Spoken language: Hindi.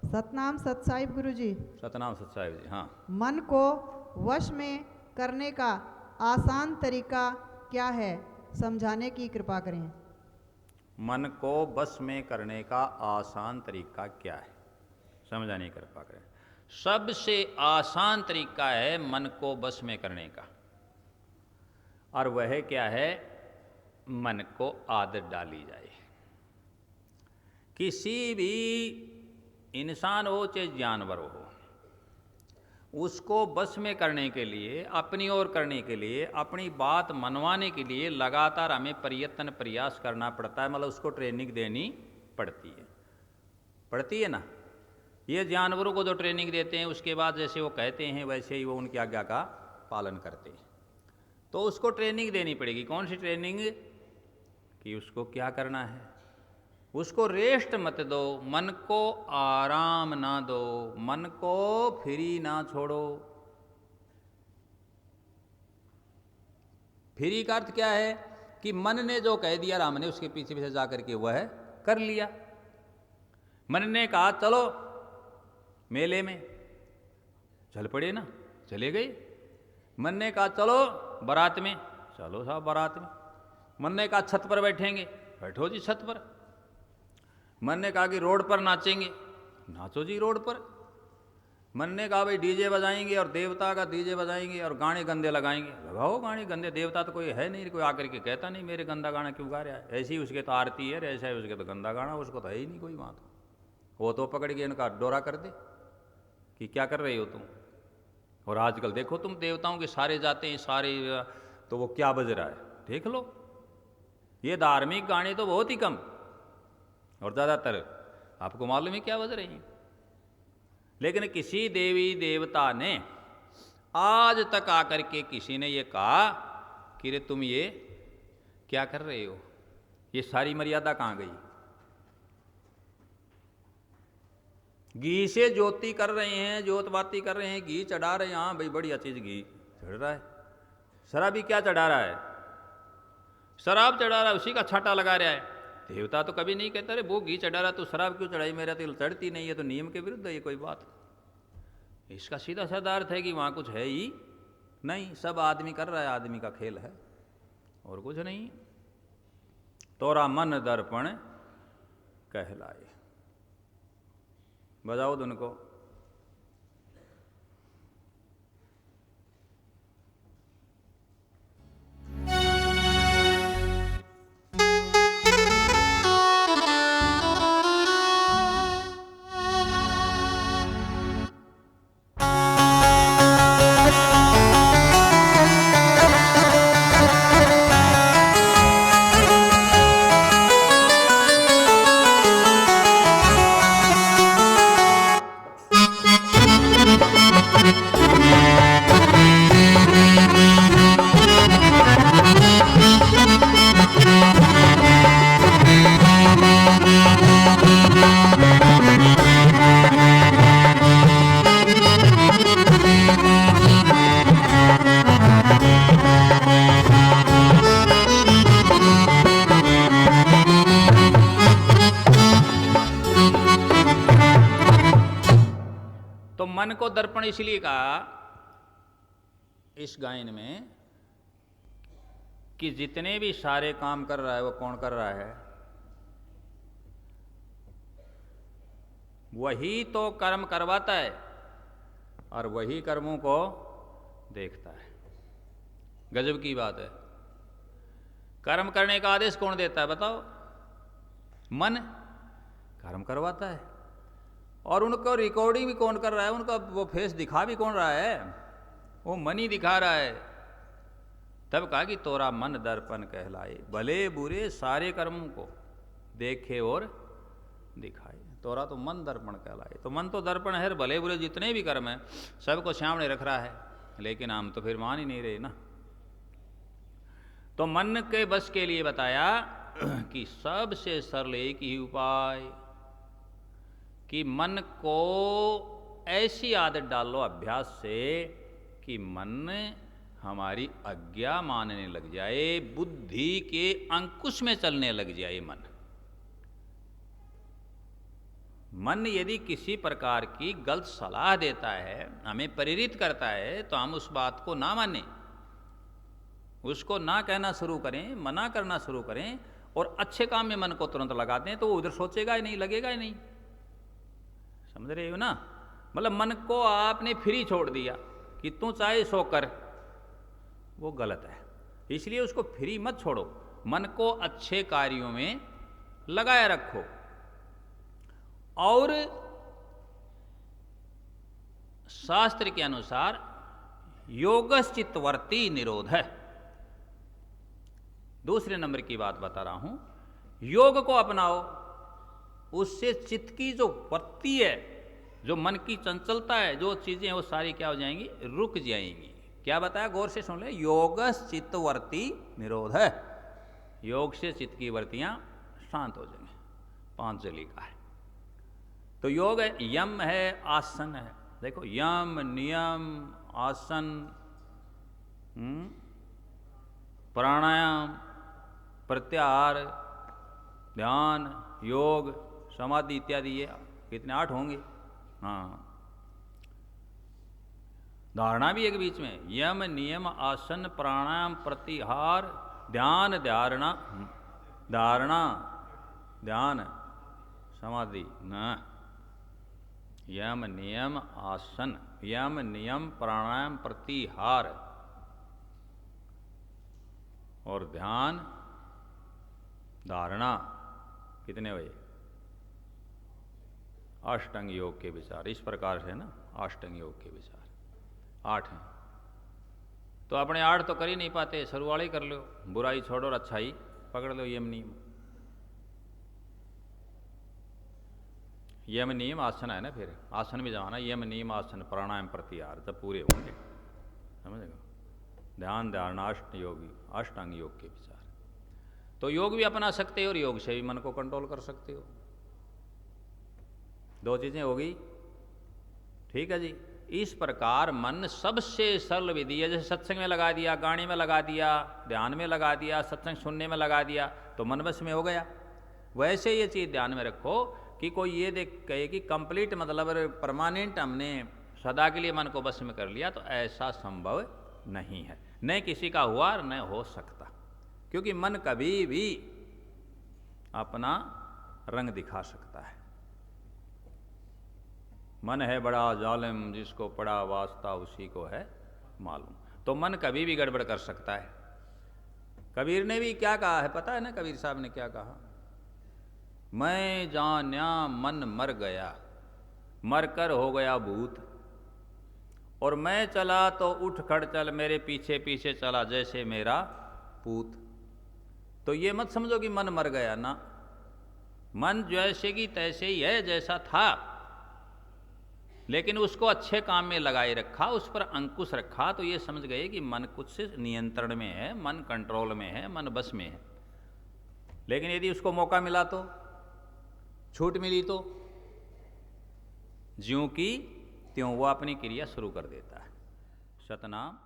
सतनाम सत साहिब गुरु जी। सतनाम सत साहिब जी। हाँ, मन को वश में करने का आसान तरीका क्या है, समझाने की कृपा करें। मन को बस में करने का आसान तरीका क्या है, समझाने की कृपा करें। सबसे आसान तरीका है मन को बस में करने का, और वह क्या है? मन को आदत डाली जाए। किसी भी इंसान हो चाहे जानवर हो, उसको बस में करने के लिए, अपनी ओर करने के लिए, अपनी बात मनवाने के लिए लगातार हमें प्रयत्न प्रयास करना पड़ता है। मतलब उसको ट्रेनिंग देनी पड़ती है ना। ये जानवरों को जो ट्रेनिंग देते हैं, उसके बाद जैसे वो कहते हैं वैसे ही वो उनकी आज्ञा का पालन करते हैं। तो उसको ट्रेनिंग देनी पड़ेगी। कौन सी ट्रेनिंग? कि उसको क्या करना है। उसको रेस्ट मत दो, मन को आराम ना दो, मन को फ्री ना छोड़ो। फ्री का अर्थ क्या है? कि मन ने जो कह दिया, राम ने उसके पीछे पीछे जाकर के वह कर लिया। मन ने कहा चलो मेले में, चल पड़े ना, चले गए। मन ने कहा चलो बारात में, चलो साहब बारात में। मन ने कहा छत पर बैठेंगे, बैठो जी छत पर। मन ने कहा कि रोड पर नाचेंगे, नाचो जी रोड पर। मन ने कहा भाई डीजे बजाएंगे और देवता का डीजे बजाएंगे और गाने गंदे लगाएंगे, लगाओ गाने गंदे। देवता तो कोई है नहीं, कोई आकर के कहता नहीं मेरे गंदा गाना क्यों गा रहा है। ऐसी उसके तो आरती है, ऐसा है उसके तो गंदा गाना, उसको तो है ही नहीं कोई वहाँ। वो तो पकड़ के इनका डोरा कर दे कि क्या कर रहे हो तुम। और आजकल देखो तुम, देवताओं के सारे जाते हैं सारे, तो वो क्या बज रहा है देख लो। ये धार्मिक गाने तो बहुत ही कम, और ज़्यादातर आपको मालूम है क्या बज रही हैं। लेकिन किसी देवी देवता ने आज तक आकर के किसी ने ये कहा कि रे तुम ये क्या कर रहे हो, ये सारी मर्यादा कहाँ गई। घी से ज्योति कर रहे हैं, ज्योतबाती कर रहे हैं, घी चढ़ा रहे हैं। हाँ भाई बढ़िया चीज घी चढ़ रहा है। शराबी क्या चढ़ा रहा है? शराब चढ़ा रहा है, उसी का छाटा लगा रहा है। देवता तो कभी नहीं कहता रे वो घी चढ़ा रहा तो शराब क्यों चढ़ाई, मेरा तिल चढ़ती नहीं है, तो नियम के विरुद्ध है ये कोई बात। इसका सीधा साधा अर्थ है कि वहाँ कुछ है ही नहीं, सब आदमी कर रहा है, आदमी का खेल है और कुछ नहीं। तोरा मन दर्पण कहलाए। बजाओ धुन को। तो मन को दर्पण इसलिए कहा इस गायन में कि जितने भी सारे काम कर रहा है वो कौन कर रहा है? वही तो कर्म करवाता है और वही कर्मों को देखता है। गजब की बात है। कर्म करने का आदेश कौन देता है बताओ? मन कर्म करवाता है। और उनको रिकॉर्डिंग भी कौन कर रहा है? उनका वो फेस दिखा भी कौन रहा है? वो मन ही दिखा रहा है। तब कहा कि तोरा मन दर्पण कहलाए, भले बुरे सारे कर्मों को देखे और दिखाए। तोरा तो मन दर्पण कहलाए। तो मन तो दर्पण है, भले बुरे जितने भी कर्म हैं सबको सामने रख रहा है, लेकिन हम तो फिर मान ही नहीं रहे ना। तो मन के बस के लिए बताया कि सबसे सरल एक ही उपाय, कि मन को ऐसी आदत डालो अभ्यास से कि मन हमारी आज्ञा मानने लग जाए, बुद्धि के अंकुश में चलने लग जाए मन। मन यदि किसी प्रकार की गलत सलाह देता है, हमें प्रेरित करता है, तो हम उस बात को ना मानें, उसको ना कहना शुरू करें, मना करना शुरू करें और अच्छे काम में मन को तुरंत लगा दें, तो वो उधर सोचेगा ही नहीं, लगेगा ही नहीं। समझ रहे हो ना? मतलब मन को आपने फ्री छोड़ दिया कि तू चाहे सो कर, वो गलत है। इसलिए उसको फ्री मत छोड़ो, मन को अच्छे कार्यों में लगाए रखो। और शास्त्र के अनुसार योगश्चित्तवर्ती निरोध है। दूसरे नंबर की बात बता रहा हूं, योग को अपनाओ, उससे चित्त की जो वृत्ति है, जो मन की चंचलता है, जो चीजें वो सारी क्या हो जाएंगी, रुक जाएंगी। क्या बताया, गौर से सुन ले, योगश्चित्तवर्ती निरोध है। योग से चित्त की वृत्तियां शांत हो जाएंगी। पांचजलि का है। तो योग है, यम है, आसन है। देखो, यम, नियम, आसन, प्राणायाम, प्रत्याहार, ध्यान, योग, समाधि इत्यादि, ये कितने 8 होंगे। हाँ, धारणा भी एक बीच में, यम, नियम, आसन, प्राणायाम, प्रत्याहार, ध्यान, धारणा, धारणा, ध्यान, समाधि न। यम, नियम, आसन, यम, नियम, प्राणायाम, प्रत्याहार और ध्यान, धारणा, कितने हुए? अष्टांग योग के विचार। इस प्रकार से ना, अष्टांग योग के विचार 8 हैं। तो अपने 8 तो कर ही नहीं पाते, शुरू वाले ही कर लो। बुराई छोड़ो और अच्छाई पकड़ लो। यम नियम, यम नियम आसन है ना, फिर आसन भी जमाना, यम नियम आसन प्राणायाम प्रत्याहार जब पूरे होंगे, समझेगा? ध्यान, धारणा, अष्टांग योग के विचार। तो योग भी अपना सकते हो और योग से भी मन को कंट्रोल कर सकते हो। 2 चीजें हो गई, ठीक है जी। इस प्रकार मन सबसे सरल विधि है। जैसे सत्संग में लगा दिया, गाने में लगा दिया, ध्यान में लगा दिया, सत्संग सुनने में लगा दिया, तो मन बस में हो गया। वैसे ये चीज ध्यान में रखो कि कोई ये देख कहे कि कंप्लीट मतलब परमानेंट हमने सदा के लिए मन को बस में कर लिया, तो ऐसा संभव नहीं है। न किसी का हुआ और न हो सकता, क्योंकि मन कभी भी अपना रंग दिखा सकता है। मन है बड़ा जालिम, जिसको पड़ा वास्ता उसी को है मालूम। तो मन कभी भी गड़बड़ कर सकता है। कबीर ने भी क्या कहा है पता है ना? कबीर साहब ने क्या कहा? मैं जान्या मन मर गया, मर कर हो गया भूत, और मैं चला तो उठ खड़ चल, मेरे पीछे पीछे चला जैसे मेरा पूत। तो ये मत समझो कि मन मर गया ना, मन जैसे की तैसे ही है, जैसा था, लेकिन उसको अच्छे काम में लगाए रखा, उस पर अंकुश रखा, तो ये समझ गए कि मन कुछ से नियंत्रण में है, मन कंट्रोल में है, मन बस में है। लेकिन यदि उसको मौका मिला तो, छूट मिली तो, ज्यों की त्यों वो अपनी क्रिया शुरू कर देता है। सतनाम।